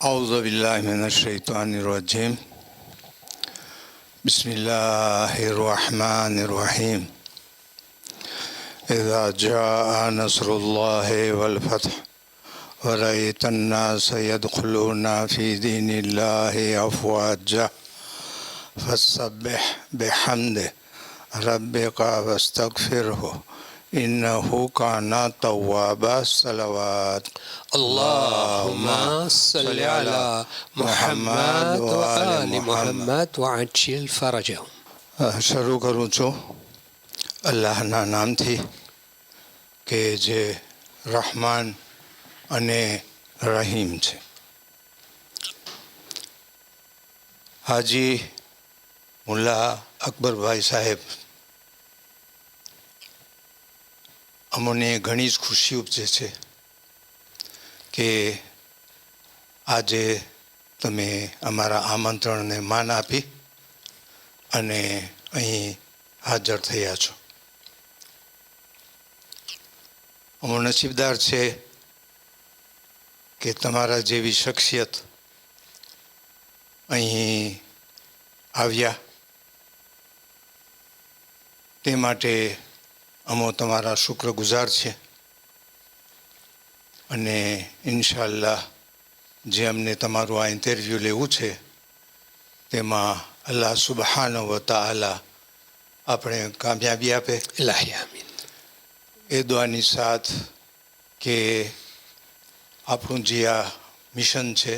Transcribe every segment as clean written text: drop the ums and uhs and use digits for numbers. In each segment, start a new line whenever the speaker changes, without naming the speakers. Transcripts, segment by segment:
أعوذ بالله من الشيطان الرجيم بسم الله الرحمن الرحيم إذا جاء نصر الله والفتح ورأيت الناس يدخلون في دين الله أفواجا فسبح بحمده ربك واستغفره إنه كان توابا صلوات
اللهم صل على محمد وآل محمد وعجل فرجهم.
શરૂ કરું છું અલ્લાહના નામથી કે જે રહમાન અને રહીમ છે. હાજી મુલ્લા અકબરભાઈ સાહેબ અમને ઘણી જ ખુશી ઉપજે છે કે આજે તમે અમારા આમંત્રણને માન આપી અને અહીં હાજર થયા છો. અમે નસીબદાર છે કે તમારા જેવી શખ્સિયત અહીં આવ્યા, તે માટે અમે તમારા શુક્રગુજાર છે અને ઇન્શાઅલ્લાહ જે અમને તમારું આ ઇન્ટરવ્યૂ લેવું છે તેમાં અલ્લાહ સુબહાનહુ વ તઆલા આપણે કામયાબી આપે.
ઇલાહી આમીન.
એ દુઆની સાથ કે આપણું જે આ મિશન છે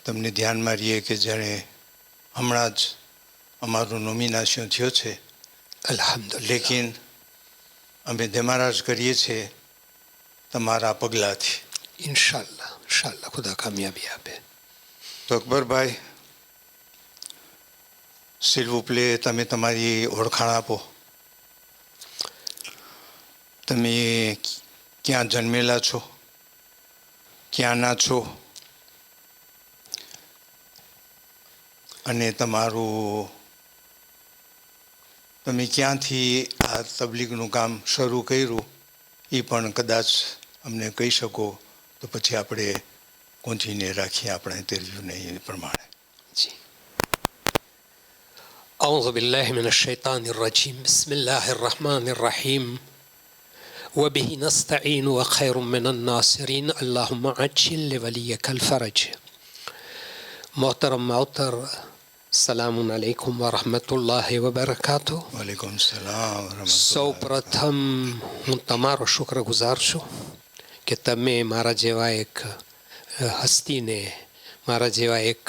તમને ધ્યાનમાં રહીએ કે જેણે હમણાં જ અમારું નોમિનેશન થયો છે,
અલ્હમ્દુલિલ્લાહ.
લેકિન અમે દેમારાજ કરીએ છીએ તમારા પગલાંથી.
ઇન્શાઅલ્લાહ ઇન્શાઅલ્લાહ ખુદા કામયાબી આપે.
તો અકબરભાઈ, s'il vous plaît, તમે તમારી ઓળખાણ આપો. તમે ક્યાં જન્મેલા છો, ક્યાંના છો અને તમારું તમે ક્યાંથી આ તબલીગનું કામ શરૂ કર્યું એ પણ કદાચ અમને કહી શકો તો પછી આપણે કોન્ટિન્યુ રાખીએ આપણા ઇન્ટરવ્યૂને એ પ્રમાણે.
જી. أعوذ بالله من الشيطان الرجيم بسم الله الرحمن الرحيم وبه نستعين وخير من الناصرين اللهم عجل لوليك الفرج. محترم معطر سلام علیکم ورحمۃ اللہ وبرکاتہ.
વાલેકુમ સલામ
સૌ પ્રથમ હું તમારો શુક્રગુજાર છું કે તમે મારા જેવા એક હસ્તીને, મારા જેવા એક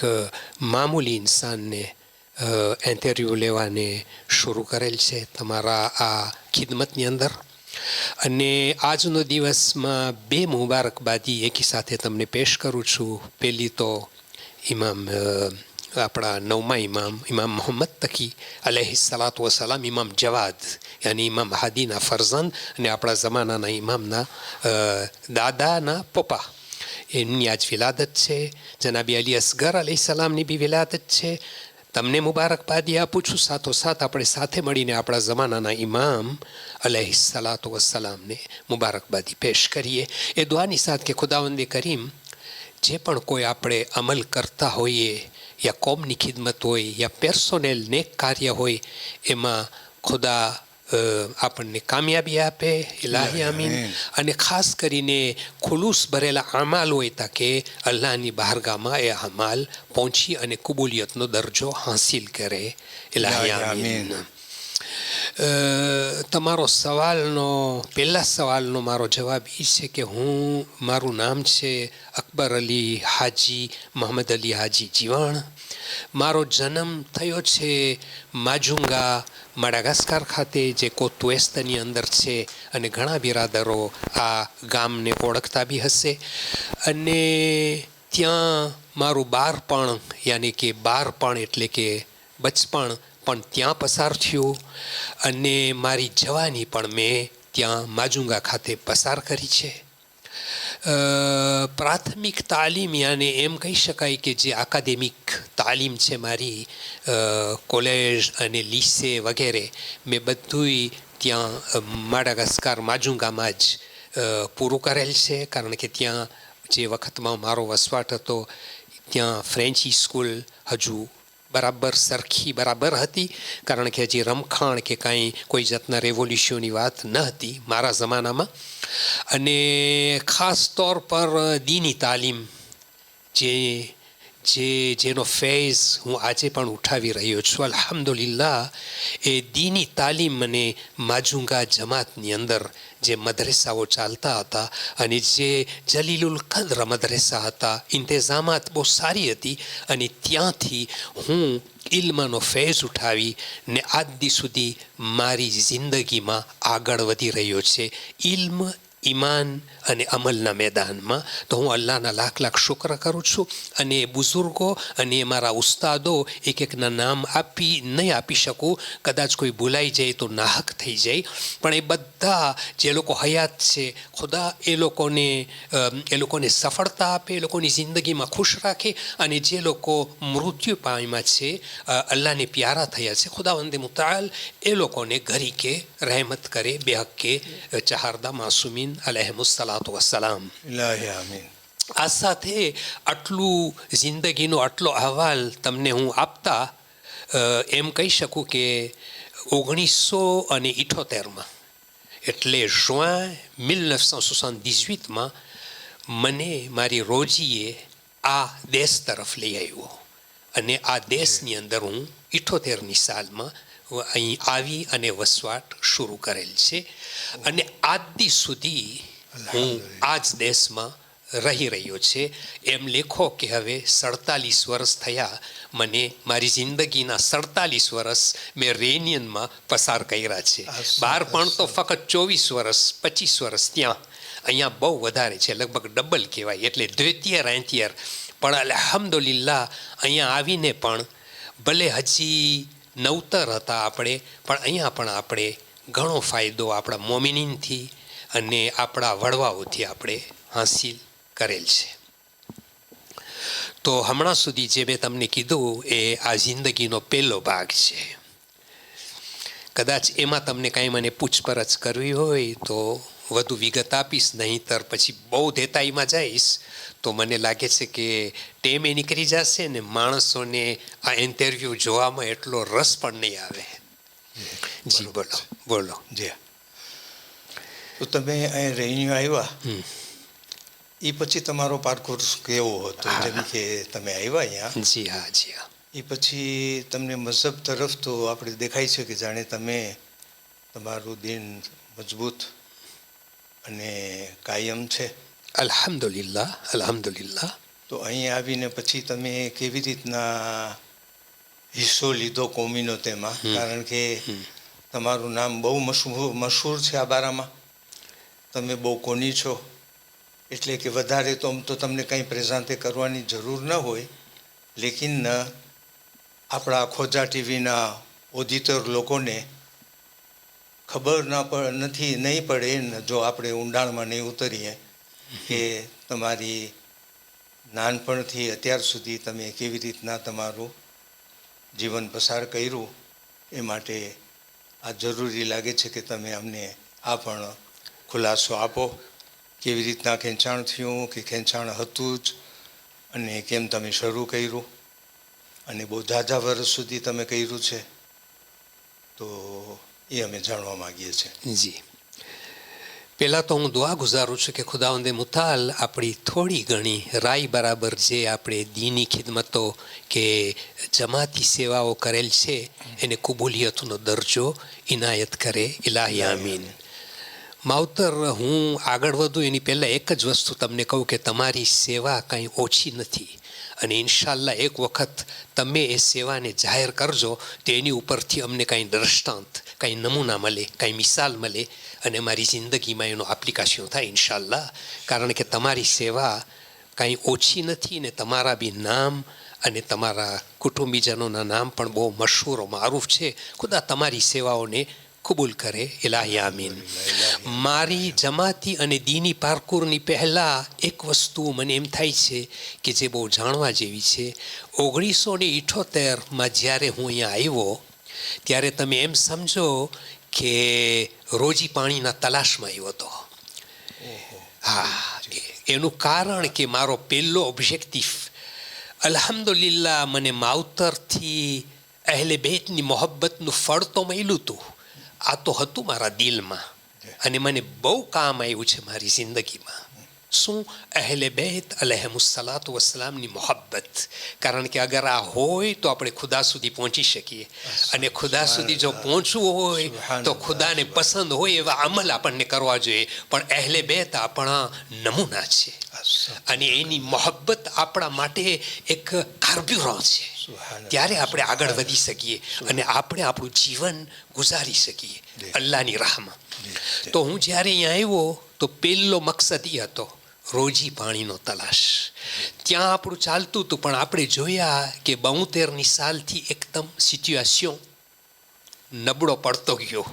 મામૂલી ઇન્સાનને ઇન્ટરવ્યૂ લેવાને શરૂ કરેલ છે તમારા આ ખિદમતની અંદર. અને આજનો દિવસમાં બે મુબારકબાદી એકી સાથે તમને પેશ કરું છું. પહેલી તો ઇમામ આપણા નવમા ઇમામ મોહમ્મદ તકી અલૈહિ સલાતુ વસલામ, ઇમામ જવાદ યાની ઇમામ હાદીના ફરઝંદ અને આપણા જમાનાના ઇમામના દાદાના પપ્પા, એમની આજ વિલાદત છે. જનાબી અલી અસગર અલૈહિ સલામની બી વિલાદત છે. તમને મુબારકબાદી આપું છું. સાથોસાથ આપણે સાથે મળીને આપણા જમાનાના ઇમામ અલૈહિ સલાતુ વસલામને મુબારકબાદી પેશ કરીએ. એ દુઆની સાથ કે ખુદાવંદે કરીમ, જે પણ કોઈ આપણે અમલ કરતા હોઈએ, યા કોમની ખિદમત હોય યા પર્સોનેલ નેક કાર્ય હોય, એમાં ખુદા આપણને કામયાબી આપે. ઇલાહી આમીન. અને ખાસ કરીને ખુલૂસ ભરેલા અમાલ હોય તાકે અલ્લાહની બહારગામાં એ અમાલ પહોંચી અને કબૂલિયતનો દરજ્જો હાંસિલ કરે. ઇલાહી આમીન. તમારો સવાલનો, પહેલા સવાલનો મારો જવાબ એ છે કે મારું નામ છે અકબર અલી હાજી મોહમ્મદ અલી હાજી જીવાણ. મારો જન્મ થયો છે માજુંગા માડાગાસ્કર ખાતે, જે કોત વેસ્ટની અંદર છે, અને ઘણા બિરાદરો આ ગામને ઓળખતા બી હશે. અને ત્યાં મારું બાળપણ યાની કે બાળપણ એટલે કે બચપણ પણ ત્યાં પસાર થયું. અને મારી જવાની પણ મેં ત્યાં માજુંગા ખાતે પસાર કરી છે. પ્રાથમિક તાલીમ યાને એમ કહી શકાય કે જે એકેડેમિક તાલીમ છે મારી, કોલેજ અને લીસે વગેરે, મેં બધુંય ત્યાં માડાગાસ્કર માજુંગામાં જ પૂરું કરેલ છે. કારણ કે ત્યાં જે વખતમાં મારો વસવાટ હતો ત્યાં ફ્રેન્ચી સ્કૂલ હજુ બરાબર હતી, કારણ કે હજી રમખાણ કે કાંઈ કોઈ જાતના રેવોલ્યુશનની વાત ન હતી મારા જમાનામાં. અને ખાસ તौर પર દીની તાલીમ જેનો ફૈઝ હું આજે પણ ઉઠાવી રહ્યો છું અલ્હમ્દુલિલ્લાહ, એ દીની તાલીમ મને માજુંગા જમાતની અંદર જે મદરેસાઓ ચાલતા હતા અને જે જલીલુલ કદ્ર મદરેસા હતા, ઇંતેઝામાત બહુ સારી હતી અને ત્યાંથી હું ઇલ્મનો ફૈઝ ઉઠાવી ને આજ દી સુધી મારી જિંદગીમાં આગળ વધી રહ્યો છે ઇલ્મ, ઈમાન અને અમલના મેદાનમાં. તો હું અલ્લાહના લાખ શુક્ર કરું છું. અને બુઝુર્ગો અને મારા ઉસ્તાદો એક એકના નામ નહીં આપી શકું, કદાચ કોઈ ભૂલાઈ જાય તો નાહક થઈ જાય, પણ એ બધા જે લોકો હયાત છે, ખુદા એ લોકોને સફળતા આપે, એ લોકોની જિંદગીમાં ખુશ રાખે. અને જે લોકો મૃત્યુ પામ્યા છે, અલ્લાહને પ્યારા થયા છે, ખુદાવંદે મુતાલ એ લોકોને ઘરી કે રહેમત કરે, બેહક કે ચહારદા માસુમીન અલૈહિમુસ્સલાતુ વસ્સલામ. આ સાથે આટલું જિંદગીનો આટલો અહેવાલ તમને હું આપતા એમ કહી શકું કે 1978માં એટલે juin 1978માં મને મારી રોજીએ આ દેશ તરફ લઈ આવ્યો. અને આ દેશની અંદર હું 78ની સાલમાં અહીં આવી અને વસવાટ શરૂ કરેલ છે. અને આજ દી સુધી હું આ જ દેશમાં રહી રહ્યો છે. એમ લેખો કે હવે 47 વર્ષ થયા મને, મારી જિંદગીના 47 વર્ષ મેં રેનિયનમાં પસાર કર્યા છે. બહાર પણ તો ફક્ત 24 વર્ષ 25 વર્ષ ત્યાં, અહીંયા બહુ વધારે છે, લગભગ ડબલ કહેવાય, એટલે દ્વિતીય રાંતિયર. પણ અલ્હમ્દુલિલ્લાહ અહીંયા આવીને પણ ભલે હજી નવતર હતા આપણે, પણ અહીંયા પણ આપણે ઘણો ફાયદો આપણા મોમિનીનથી અને આપણા વડવાઓથી આપણે હાંસિલ કરેલ છે. તો હમણાં સુધી જે મેં તમને કીધું એ આ જિંદગીનો પહેલો ભાગ છે. કદાચ એમાં તમને કાંઈ મને પૂછપરછ કરવી હોય તો વધુ વિગત આપીશ, નહીંતર પછી બહુ દેતાઈમાં જઈશ તો મને લાગે છે કે ટેમ એ નીકળી જશે ને માણસોને આ ઇન્ટરવ્યૂ જોવામાં એટલો રસ પણ નહીં આવે. જી બોલો.
જી, તો તમે અહીં રહીને આવ્યા એ પછી તમારો પારખુર કેવો હતો? જેમ કે તમે આવ્યા અહીંયા,
જી હા,
એ પછી તમને મઝહબ તરફ તો આપણે દેખાય છે કે જાણે તમે તમારું દિન મજબૂત અને કાયમ છે.
અલ્હમ્દુલિલ્લાહ.
તો અહીં આવીને પછી તમે કેવી રીતના હિસ્સો લીધો કોમીનો તેમાં? કારણ કે તમારું નામ બહુ મશહૂર છે આ બારામાં, તમે બહુ કોની છો, એટલે કે વધારે તો આમ તો તમને કંઈ પ્રેઝન્ટે કરવાની જરૂર ન હોય, લેકિન આપણા ખોજા ટીવીના ઓડિટર લોકોને ખબર નહીં પડે ને જો આપણે ઊંડાણમાં નહીં ઉતરીએ કે તમારી નાનપણથી અત્યાર સુધી તમે કેવી રીતના તમારું જીવન પસાર કર્યું. એ માટે આ જરૂરી લાગે છે કે તમે અમને આ પણ ખુલાસો આપો, કેવી રીતના ખેંચાણ થયું કે ખેંચાણ હતું જ, અને કેમ તમે શરૂ કર્યું, અને બહુ ઝાઝા વર્ષ સુધી તમે કર્યું છે, તો એ અમે જાણવા માગીએ છીએ.
જી, પહેલાં તો હું દુઆ ગુજારું છું કે ખુદાવંદે મુતાલ આપણી થોડી ઘણી રાય બરાબર જે આપણે દીની ખિદમતો કે જમાતી સેવાઓ કરેલ છે એને કબૂલિયતનો દરજ્જો ઇનાયત કરે. ઇલાહી આમીન. માવતર, હું આગળ વધું એની પહેલાં એક જ વસ્તુ તમને કહું કે તમારી સેવા કાંઈ ઓછી નથી, અને ઇન્શાલ્લાહ એક વખત તમે એ સેવાને જાહેર કરજો તો એની ઉપરથી અમને કાંઈ દ્રષ્ટાંત, કાંઈ નમૂના મળે, કાંઈ મિસાલ મળે અને મારી જિંદગીમાં એનો એપ્લિકેશન થાય ઇન્શાલ્લાહ. કારણ કે તમારી સેવા કાંઈ ઓછી નથી ને તમારા બી નામ અને તમારા કુટુંબીજનોના નામ પણ બહુ મશહૂર મારૂફ છે. ખુદા તમારી સેવાઓને કબૂલ કરે. ઇલાહી આમીન. મારી જમાતી અને દીની પારકુરની પહેલાં એક વસ્તુ મને એમ થાય છે કે જે બહુ જાણવા જેવી છે. 1978માં જ્યારે હું અહીંયા આવ્યો ત્યારે તમે એમ સમજો કે રોજી પાણીના તલાશમાં આવ્યો હતો. હા, એનું કારણ કે મારો પહેલો ઓબ્જેક્ટિવ અલ્હમ્દુલિલ્લાહ મને માવતરથી અહેલે બેતની મોહબ્બતનું ફળ તો મળ્યું હતું. આ તો હતું મારા દિલમાં અને મને બહુ કામ આવ્યું છે મારી જિંદગીમાં. શું? અહેલે બેત અલૈહિસ્સલાતુ વસ્સલામની મોહબ્બત. કારણ કે અગર આ હોય તો આપણે ખુદા સુધી પહોંચી શકીએ, અને ખુદા સુધી જો પહોંચવું હોય તો ખુદાને પસંદ હોય એવા અમલ આપણને કરવા જોઈએ. પણ અહેલે બેત આપણા નમૂના છે અને એની મોહબ્બત આપણા માટે એક કાર્બ્યુરો છે. ત્યારે આપણે આગળ વધી શકીએ અને આપણે આપણું જીવન ગુજારી શકીએ અલ્લાહની રાહમાં. તો હું જ્યારે અહીંયા આવ્યો તો પહેલો મકસદ એ હતો, રોજી પાણીનો તલાશ. ત્યાં આપણું ચાલતું હતું, પણ આપણે જોયા કે 72ની સાલથી એકદમ સિચ્યુએશન નબળો પડતો ગયો.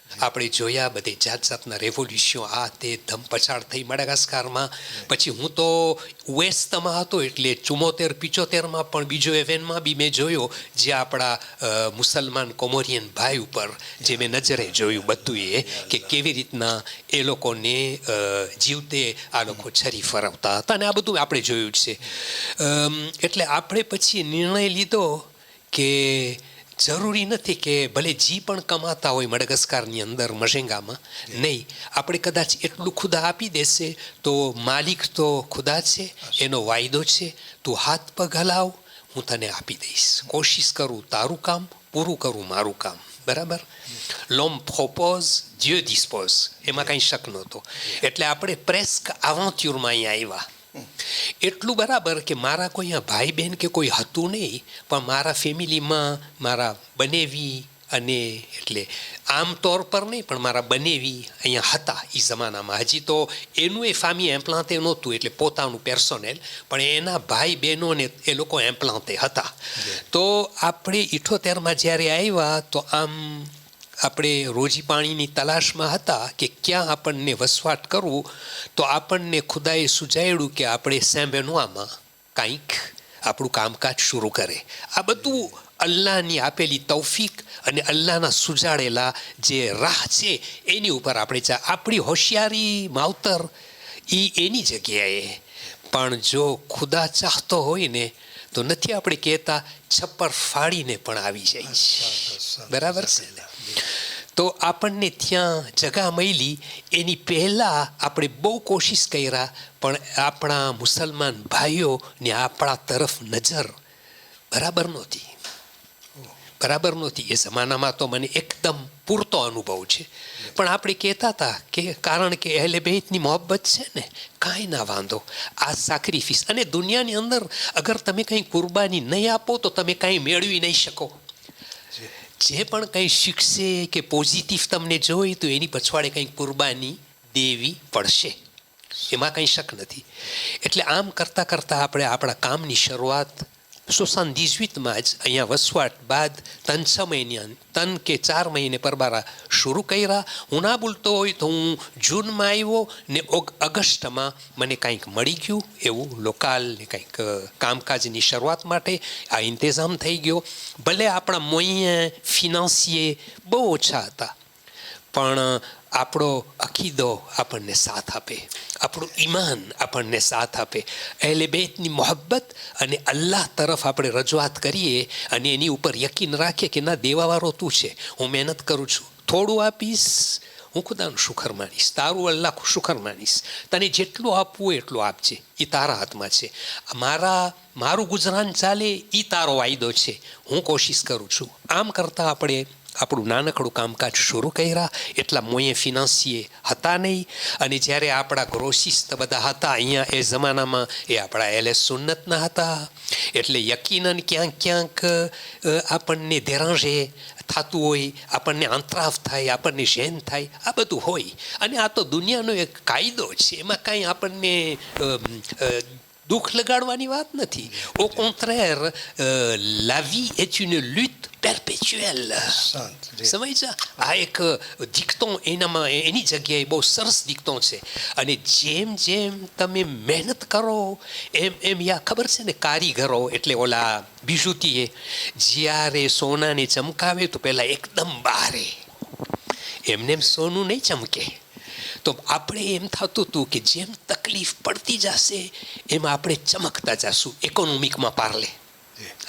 આપણે જોયા બધે જાત જાતના રેવોલ્યુશન, આ તે ધમ પછાડ થઈ મડાગાસ્કારમાં. પછી હું તો વેસ્ટમાં હતો એટલે 74-75માં પણ બીજો ઇવેન્ટમાં બી મેં જોયો, જે આપણા મુસલમાન કોમોરિયન ભાઈ ઉપર જે મેં નજરે જોયું બધું એ, કે કેવી રીતના એ લોકોને જીવતે આ લોકો છરી ફરવતા હતા, અને આ બધું આપણે જોયું છે. એટલે આપણે પછી નિર્ણય લીધો કે જરૂરી નથી કે ભલે જી પણ કમાતા હોય મડગસ્કારની અંદર મશેંગામાં, નહીં, આપણે કદાચ એટલું ખુદા આપી દેશે તો માલિક તો ખુદા છે, એનો વાયદો છે, તું હાથ પગ હલાવ, હું તને આપી દઈશ. કોશિશ કરું તારું કામ, પૂરું કરું મારું કામ. બરાબર? l'homme propose, Dieu dispose, એમાં કંઈ શક નહોતો. એટલે આપણે પ્રેસ્ક અવેન્ચ્યુરમાં અહીંયા આવ્યા. એટલું બરાબર કે મારા કોઈ અહીંયા ભાઈ બહેન કે કોઈ હતું નહીં, પણ મારા ફેમિલીમાં મારા બનેવી અને એટલે આમ તોર પર નહીં પણ મારા બનેવી અહીંયા હતા એ જમાનામાં. હજી તો એનું એ ફામી એમ્પ્લાન્તે નહોતું, એટલે પોતાનું પર્સોનેલ, પણ એના ભાઈ બહેનોને એ લોકો એમ્પ્લાન્તે હતા. તો આપણે 78માં જ્યારે આવ્યા તો આમ આપણે રોજી પાણીની તલાશમાં હતા કે ક્યાં આપણને વસવાટ કરવું. તો આપણને ખુદાએ સુજાડ્યું કે આપણે સેમ્બેનોઆમાં કંઈક આપણું કામકાજ શરૂ કરે. આ બધું અલ્લાહની આપેલી તૌફીક અને અલ્લાહના સુજાડેલા જે રાહ છે એની ઉપર આપણે આપણી હોશિયારી માવતર એની જગ્યાએ. પણ જો ખુદા ચાહતો હોય ને તો નથી આપણે કહેતા છપ્પર ફાડીને પણ આવી જાય છે. બરાબર છે ને? તો આપણને ત્યાં જગા મળી. એની પહેલાં આપણે બહુ કોશિશ કર્યા, પણ આપણા મુસલમાન ભાઈઓને આપણા તરફ નજર બરાબર નહોતી. એ જમાનામાં તો મને એકદમ પૂરતો અનુભવ છે. પણ આપણે કહેતા હતા કે કારણ કે અહેલે બેતની મોહબ્બત છે ને, કાંઈ ના વાંધો, આ સેક્રિફિસ. અને દુનિયાની અંદર અગર તમે કંઈ કુરબાની નહીં આપો તો તમે કાંઈ મેળવી નહીં શકો. જે પણ કંઈ શીખશે કે પોઝિટિવ તમને જોઈ તો એની પછવાડે કંઈ કુરબાની દેવી પડશે, એમાં કંઈ શક નથી. એટલે આમ કરતાં કરતાં આપણે આપણા કામની શરૂઆત 78માં જ અહીંયા વસવાટ બાદ 3 કે 4 મહિને પરબારા શરૂ કર્યા. હું ના બોલતો હોય તો હું જૂનમાં આવ્યો ને ઓગસ્ટમાં મને કંઈક મળી ગયું એવું લોકાલ ને કંઈક કામકાજની શરૂઆત માટે આ ઇંતજામ થઈ ગયો. ભલે આપણા મોયે ફિનાન્સિયે બહુ ઓછા હતા, પણ આપણો અકીદો આપણને સાથ આપે, આપણું ઈમાન આપણને સાથ આપે. અહેલે બેતની મોહબ્બત અને અલ્લાહ તરફ આપણે રજૂઆત કરીએ અને એની ઉપર યકીન રાખીએ કે ના, દેવાવાળો તું છે, હું મહેનત કરું છું, થોડું આપીશ, હું ખુદાનું શુકર માનીશ, તારું અલ્લાહ શુકર માનીશ, તને જેટલું આપવું એટલું આપજે, એ તારા હાથમાં છે, મારું ગુજરાન ચાલે એ તારો વાયદો છે, હું કોશિશ કરું છું. આમ કરતાં આપણે આપણું નાનકડું કામકાજ શરૂ કર્યા. એટલા મોયે ફિનાન્સિયે હતા નહીં, અને જ્યારે આપણા ગ્રોસિસ્ટ બધા હતા અહીંયા એ જમાનામાં એ આપણા એલે સુન્નતના હતા. એટલે યકીનન ક્યાંક આપણને દેરાંજે થતું હોય, આપણને અંતરાફ થાય, આપણને શેન થાય, આ બધું હોય. અને આ તો દુનિયાનો એક કાયદો છે, એમાં કાંઈ આપણને દુઃખ લગાડવાની વાત નથી. Au contraire, la vie est une lutte perpétuelle. સમજ્યા? આ એક દીકતોં એની જગ્યાએ બહુ સરસ દીકતોં છે. અને જેમ જેમ તમે મહેનત કરો એમ યા ખબર છે ને, કારીગરો એટલે ઓલા બીજુતીએ જ્યારે સોનાને ચમકાવે તો પહેલાં એકદમ બારે, એમને એમ સોનું નહીં ચમકે. તો આપણે એમ થતું હતું કે જેમ તકલીફ પડતી જશે એમ આપણે ચમકતા જશું ઇકોનોમિકમાં પાર્લે.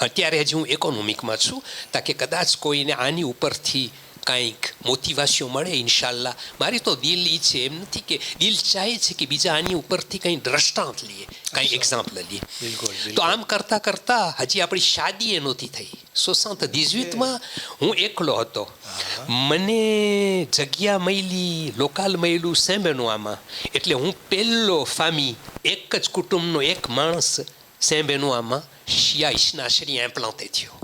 અત્યારે હજી હું ઇકોનોમિકમાં છું, તાકે કદાચ કોઈને આની ઉપરથી કાંઈક મોટિવેશન મળે ઇન્શાલ્લાહ. મારી તો દિલ એ છે, એમ નથી કે દિલ ચાહે છે કે બીજા આની ઉપરથી કંઈ દ્રષ્ટાંત લઈએ, કાંઈ એક્ઝામ્પલ લઈએ. તો આમ કરતાં કરતાં હજી આપણી શાદી એ નહોતી થઈ. 78માં હું એકલો હતો. મને જગ્યા મળી, લોકાલ મળ્યું સેમ્બેનોઆમાં. એટલે હું પહેલો ફામી, એક જ કુટુંબનો એક માણસ સેમ્બેનોઆમાં શિયા ઇસ્નાશરી એમ્પ્લાન્ટે થયો.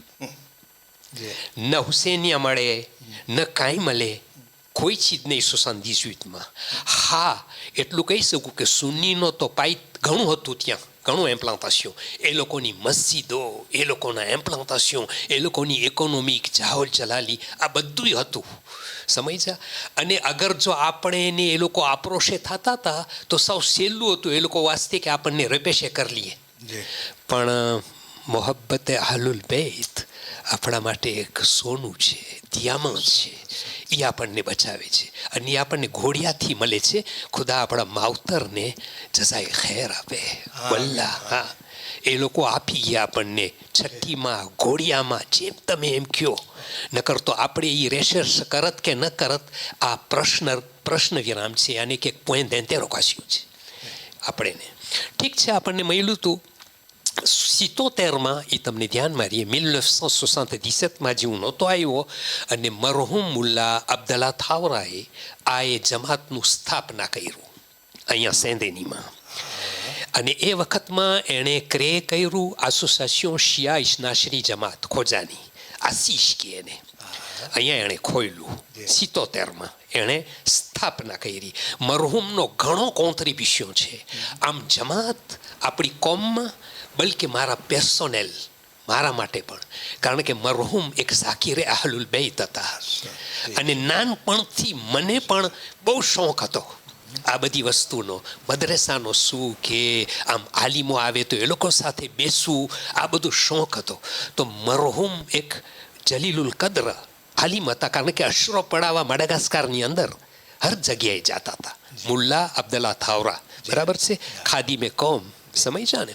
ન હુસેનિયા મળે, ન કાંઈ મળે, કોઈ ચીજ નહીં 78માં. હા, એટલું કહી શકું કે સુન્નીનો તો પાઈ ઘણું હતું ત્યાં, ઘણું એમ્પ્લાન્ટેશન. એ લોકોની મસ્જિદો, એ લોકોના એમ્પ્લાન્ટેશન, એ લોકોની ઇકોનોમિક જાહોલ જલાલી, આ બધું હતું. સમજ્યા? અને અગર જો આપણે એને એ લોકો આપ્રોશે થતા હતા તો સૌ સહેલું હતું એ લોકો વાસ્તે કે આપણને રેપેશે કરી લઈએ. પણ મોહબ્બતે અહલુલ બેત આપણા માટે એક સોનું છે, દિયામત છે. એ આપણને બચાવે છે અને એ આપણને ઘોડિયાથી મળે છે. ખુદા આપણા માવતરને જઝાએ ખેર આપે. વલ્લા, હા, એ લોકો આપી ગયા આપણને છઠ્ઠીમાં, ઘોડિયામાં, જેમ તમે એમ કહો. નકર તો આપણે એ રેસર્ચ કરત કે ન કરત, આ પ્રશ્ન વિરામ છે. અને કે પોઈન્ટ ઇન્ટેરોગેશન છે આપણને. ઠીક છે, આપણને મળ્યું હતું 77માં. એ તમને ધ્યાનમાં રહીએ 1977માં જે હું નહોતો આવ્યો, અને મરહુમ મુલ્લા અબ્દુલ્લા થાવરાએ આ એ જમાતનું સ્થાપના કર્યું અહીંયા સેંદેનીમાં. અને એ વખતમાં એણે કર્યું એસોસિએશન શિયા ઇસ્નાશરી જમાત ખોજાની, આશીષ કે એને અહીંયા એણે ખોલ્યું. 77માં એણે સ્થાપના કરી. મરહુમનો ઘણો કોન્ટ્રીબ્યુશન છે આમ જમાત આપણી કોમમાં, બલકે મારા પર્સોનેલ, મારા માટે પણ. કારણ કે મરહુમ એક ઝાકીરે અહલુલ બેત હતા. અને નાનપણથી મને પણ બહુ શોખ હતો આ બધી વસ્તુનો. મદ્રેસાનો શું કે આમ આલિમો આવે તો એ લોકો સાથે બેસવું, આ બધું શોખ હતો. તો મરહુમ એક જલીલુલ કદ્ર આલિમ હતા. કારણ કે અશરો પડાવવા માડાગાસ્કારની અંદર હર જગ્યાએ જતા હતા. મુલ્લા અબ્દુલ્લા થાવરા, બરાબર છે, ખાદીમે કોમ, સમજ્યા ને?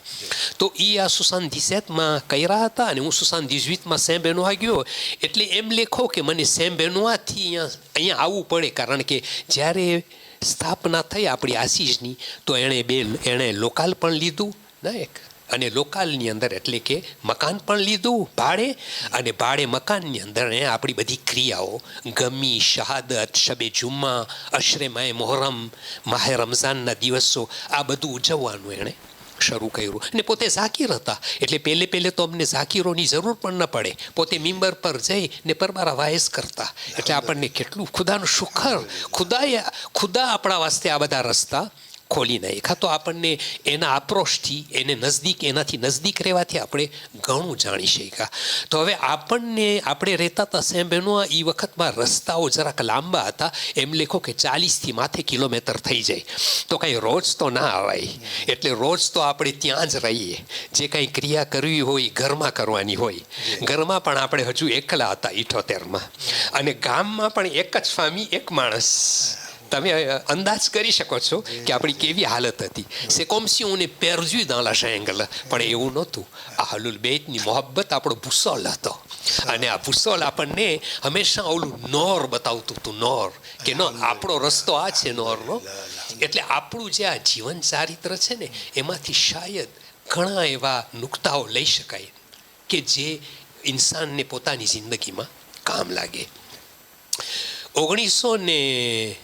તો એ આ 77માં કર્યા હતા. અને હું 78માં સેમ્બેનોઆ ગયો. એટલે એમ લેખો કે મને સેમ્બેનોઆથી અહીંયા આવવું પડે. કારણ કે જ્યારે સ્થાપના થઈ આપણી આશીષની, તો એણે લોકાલ પણ લીધું ને એક, અને લોકાલની અંદર એટલે કે મકાન પણ લીધું ભાડે. અને ભાડે મકાનની અંદર આપણી બધી ક્રિયાઓ, ગમી, શહાદત, શબે જુમ્મા, અશરે માએ મોહરમ, માહે રમઝાનના દિવસો, આ બધું ઉજવવાનું એણે શરૂ કર્યું. અને પોતે ઝાકીર હતા. એટલે પહેલે તો અમને ઝાકીરોની જરૂર પણ ન પડે. પોતે મિંબર પર જઈ ને પરબારા વાયસ કરતા. એટલે આપણને કેટલું ખુદાનું શુકર, ખુદા આપણા વાસ્તે આ બધા રસ્તા ખોલી નાખ્યા. તો આપણને એના આપ્રોચથી એનાથી નજદીક રહેવાથી આપણે ઘણું જાણી શક્યા. તો હવે આપણે રહેતા હતા સેમ્બેનોઆ, એ વખતમાં રસ્તાઓ જરાક લાંબા હતા. એમ લેખો કે 40થી માથે કિલોમીટર થઈ જાય. તો કાંઈ રોજ તો ના આવાય. એટલે રોજ તો આપણે ત્યાં જ રહીએ. જે કાંઈ ક્રિયા કરવી હોય ઘરમાં કરવાની હોય. ઘરમાં પણ આપણે હજુ એકલા હતા 78માં. અને ગામમાં પણ એક જ ફામી, એક માણસ. તમે અંદાજ કરી શકો છો કે આપણી કેવી હાલત હતી. c'est comme si on est perdu dans la jungle. પણ એવું નહોતું. અહલુલ બેતની મોહબ્બત આપણો ભૂસોલ હતો. અને આ ભૂસોલ આપણને હંમેશા ઓલું નોર બતાવતું હતું. નોર કે નો, આપણો રસ્તો આ છે નોરનો. એટલે આપણું જે આ જીવન ચારિત્ર છે ને, એમાંથી શાયદ ઘણા એવા નુકતાઓ લઈ શકાય કે જે ઇન્સાનને પોતાની જિંદગીમાં કામ લાગે. 1979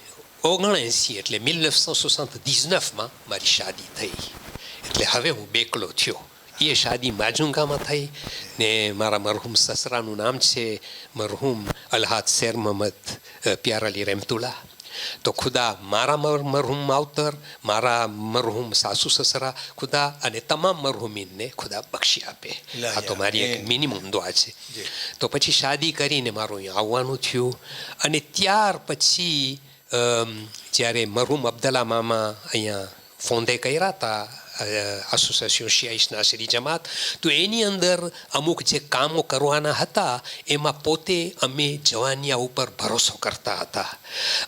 એટલે 1979માં મારી શાદી થઈ. એટલે હવે હું બેકલો થયો. એ શાદી માજુંગામાં થઈ. ને મારા મરહુમ સસરાનું નામ છે મરહુમ અલ્હાદ શેર મોહમ્મદ પ્યારઅલી રહેમતુલ્લાહ. તો ખુદા મારા મરહુમ માવતર, મારા મરહુમ સાસુ સસરા, ખુદા અને તમામ મરહુમીનને ખુદા બક્ષી આપે. આ તો મારી એક મિનિમમ દુઆ છે. તો પછી શાદી કરીને મારું અહીંયા આવવાનું થયું. અને ત્યાર પછી જ્યારે મરહુમ અબ્દુલ્લા મામા અહીંયા ફોંદે કર્યા હતા એસોસિએશન શિયા ઇસ્નાશરી જમાત, તો એની અંદર અમુક જે કામો કરવાના હતા એમાં પોતે અમે જવાનિયા ઉપર ભરોસો કરતા હતા.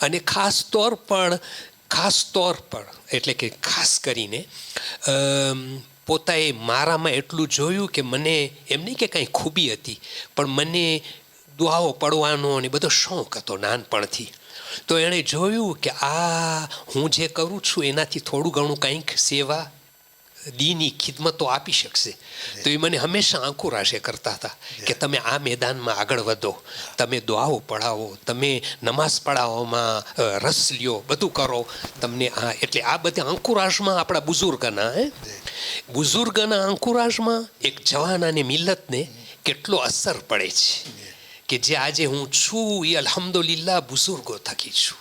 અને ખાસ તौर પર ખાસ તौर પર એટલે કે ખાસ કરીને પોતાએ મારામાં એટલું જોયું કે મને એમ નહીં કે કાંઈ ખૂબી હતી, પણ મને દુઆઓ પડવાનો અને બધો શોખ હતો નાનપણથી. તો એણે જોયું કે આ હું જે કરું છું એનાથી થોડું ઘણું કંઈક સેવા દીની ખિદમતો આપી શકશે. તો એ મને હંમેશા આંકુરાશે કરતા હતા કે તમે આ મેદાનમાં આગળ વધો, તમે દુઆઓ પઢાવો, તમે નમાઝ પઢાવવામાં રસ લ્યો, બધું કરો તમને આ. એટલે આ બધા અંકુરાશમાં આપણા બુઝુર્ગના અંકુરાશમાં એક જવાનાને મિલ્લતને કેટલો અસર પડે છે કે જે આજે હું છું એ અલ્હમ્દુલિલ્લાહ બુઝુર્ગો થકી છું.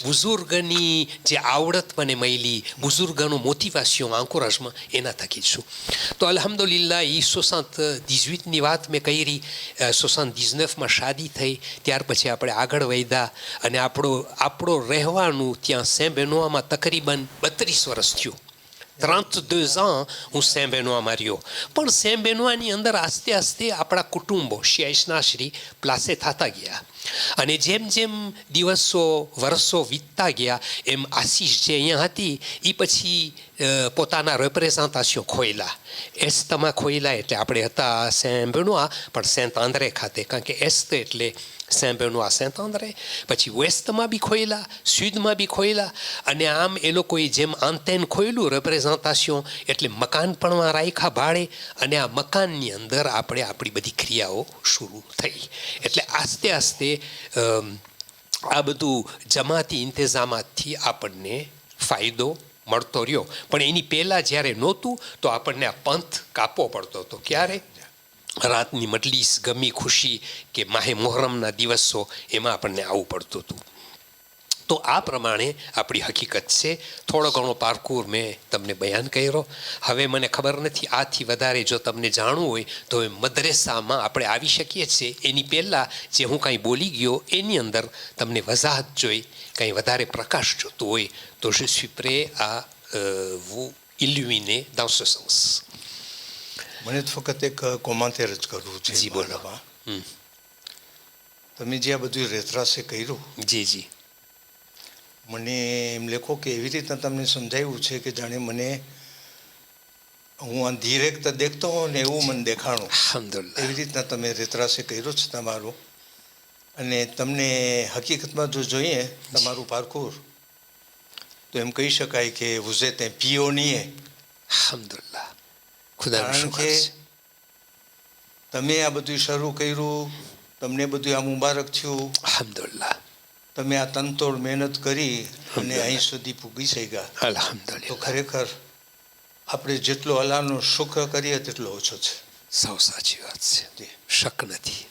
બુઝુર્ગની જે આવડત મને મળી, બુઝુર્ગનું મોટિવેશન અંકુરાશમાં એના થકી છું. તો અલ્હમ્દુલિલ્લાહ એ 78ની વાત મેં કરી. 79માં શાદી થઈ, ત્યાર પછી આપણે આગળ વધ્યા અને આપણો રહેવાનું ત્યાં સેન્ટ બેનોઆમાં તકરીબન 32 વર્ષ થયું. 32 ans હું સેન્ટ બેનોઆમાં રહ્યો. પણ સેન્ટ બેનોઆની અંદર આસ્તે આસ્તે આપણા કુટુંબો શ્રી પ્લાસે થતા ગયા અને જેમ જેમ દિવસો વર્ષો વીતતા ગયા એમ આશીષ જે અહીંયા હતી એ પછી પોતાના રેપ્રેઝન્ટેશન ખોયલા. એસ્તમાં ખોયલા એટલે આપણે હતા સેન્ટ બેનોઆ પણ સેન્ટ આંદ્રે ખાતે, કારણ કે એસ્ત એટલે સેન્ટ બેનોઆ સેન્ટ આંદ્રે. પછી વેસ્ટમાં બી ખોયલા, સુદમાં બી ખોયલા અને આમ એ લોકોએ જેમ આંતેન ખોયલું રેપ્રેઝન્ટેશન એટલે મકાન પણ રાખ્યા ભાડે અને આ મકાનની અંદર આપણે આપણી બધી ક્રિયાઓ શરૂ થઈ. એટલે આસ્તે આસ્તે આ બધું જમાતી ઇંતજામાતથી આપણને ફાયદો મળતો રહ્યો. પણ એની પહેલાં જ્યારે નહોતું તો આપણને આ પંથ કાપવો પડતો હતો. ક્યારે? રાતની મજલિસ, ગમી ખુશી કે માહે મોહરમના દિવસો, એમાં આપણને આવવું પડતું હતું. તો આ પ્રમાણે આપણી હકીકત છે. થોડો ઘણો પારકુર મેં તમને બયાન કર્યો. હવે મને ખબર નથી આથી વધારે જો તમને જાણવું હોય તો મદ્રેસામાં આપણે આવી શકીએ છીએ. એની પહેલાં જે હું કાંઈ બોલી ગયો એની અંદર તમને વજાહત જોઈ, કંઈ વધારે પ્રકાશ જોતો હોય તો je suis prêt à vous illuminer dans ce sens.
મને ફક્ત એક કોમેન્ટેર જ કરવું છે.
જી બોલો.
તમે જે આ બધું રેતરાસે કર્યું,
જી
મને એમ લેખો કે એવી રીતના તમને સમજાવ્યું છે કે જાણે મને હું આ ધીરેક દેખતો હોઉં ને એવું મને દેખાણું.
અલ્હમ્દુલિલ્લાહ.
એવી રીતના તમે રેતરાસે કર્યું છે તમારું. અને તમને હકીકતમાં જો જોઈએ તમારું પારકુર તો એમ કહી શકાય કે vous êtes un pionnier.
અલ્હમ્દુલિલ્લાહ. ખુદાનો
કારણ
શુક્ર
કે
છે.
તમે આ બધું શરૂ કર્યું, તમને બધું આ મુબારક થયું.
અલ્હમ્દુલિલ્લાહ.
તમે આ તનતોડ મહેનત કરી અને અહીં સુધી પૂગી શક્યા.
અલ્હમ્દુલિલ્લાહ.
તો ખરેખર આપણે જેટલો અલ્લાહનો શુક્ર કરીએ તેટલો ઓછો છે.
સૌ સાચી વાત છે, શક નથી.